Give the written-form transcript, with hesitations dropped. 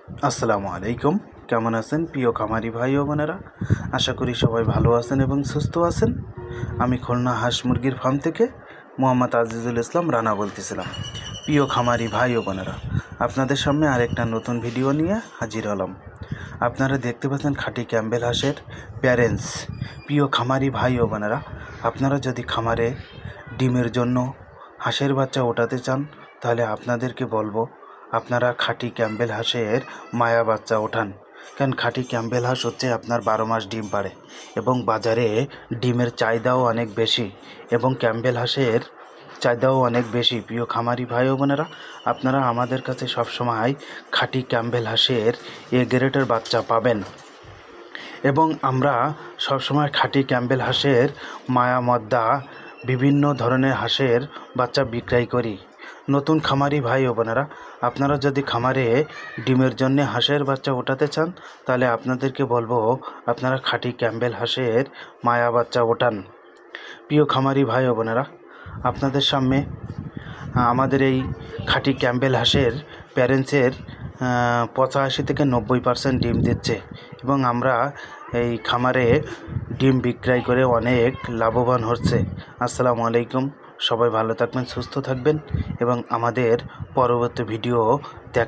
আসসালামু আলাইকুম। কেমন আছেন প্রিয় খামারি ভাই ও বোনেরা? আশা করি সবাই ভালো আছেন এবং সুস্থ আছেন। আমি খুলনা হাঁস মুরগির ফার্ম থেকে মোহাম্মদ আজিজুল ইসলাম রানা বলতেছিলাম। প্রিয় খামারি ভাই ও বোনেরা, আপনাদের সামনে আরেকটা নতুন ভিডিও নিয়ে হাজির হলাম। আপনারা দেখতে পাচ্ছেন খাঁটি ক্যাম্বেল হাঁসের প্যারেন্টস। প্রিয় খামারি ভাই ও বোনেরা, আপনারা যদি খামারে ডিমের জন্য হাঁসের বাচ্চা ওঠাতে চান, তাহলে আপনাদেরকে বলবো আপনারা খাঁটি ক্যাম্বেল হাঁসের মায়া বাচ্চা ওঠান। কারণ খাঁটি ক্যাম্বেল হাঁস হচ্ছে আপনার 12 মাস ডিম পাড়ে এবং বাজারে ডিমের চাহিদাও অনেক বেশি এবং ক্যাম্বেল হাঁসের চাহিদাও অনেক বেশি। প্রিয় খামারি ভাই ও বোনেরা, আপনারা আমাদের কাছে সবসময় খাঁটি ক্যাম্বেল হাঁসের এ গ্রেডের বাচ্চা পাবেন এবং আমরা সবসময় খাঁটি ক্যাম্বেল হাঁসের মায়া মদ্দা বিভিন্ন ধরনের হাঁসের বাচ্চা বিক্রয় করি। নতুন খামারি ভাই ও বোনেরা, আপনারা যদি খামারে ডিমের জন্য হাঁসের বাচ্চা ওঠাতে চান, তাহলে আপনাদেরকে বলবো আপনারা খাঁটি ক্যাম্বেল হাঁসের মায়া বাচ্চা ওঠান। প্রিয় খামারি ভাই ও বোনেরা, আপনাদের সামনে আমাদের এই খাঁটি ক্যাম্বেল হাঁসের প্যারেন্টসের 85 থেকে 90% ডিম দিচ্ছে এবং আমরা এই খামারে ডিম বিক্রয় করে অনেক লাভবান হচ্ছে। আসসালামু আলাইকুম। সবাই ভালো থাকবেন, সুস্থ থাকবেন এবং আমাদের পরবর্তী ভিডিও দেখা